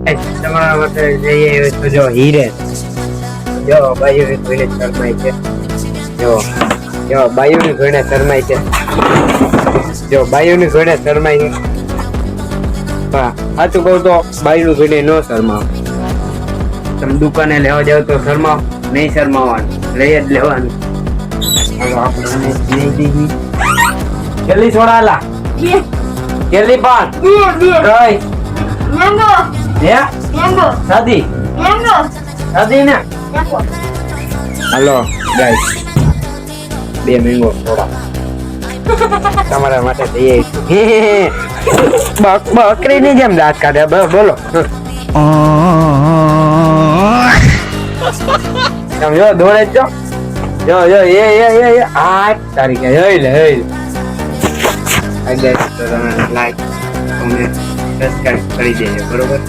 તમારા માટે જઈએ તો જો હીરે જો બાયુની ધોઈને શરમાય છે જો બાયુની ધોઈને શરમાય છે જો બાયુની ધોઈને શરમાય છે સાચું કહું તો બાયુની ધોઈને ન શરમાવ તમે દુકાને લેવા જાવ તો શરમાવ નહીં શરમાવાનું લઈ જ લેવાનું આપણે લઈ દીધી જલ્દી છોડાલા જલ્દી પણ કઈ સાદી ને હાલો ગાઈસ 2 મેંગો થોડા તમારા માટે દઈએ બકરીની જેમ દાંત કાઢે બોલો જો દોડે જો આ તારીખે લાઈક તમે સબસ્ક્રાઇબ કરી દેજો બરોબર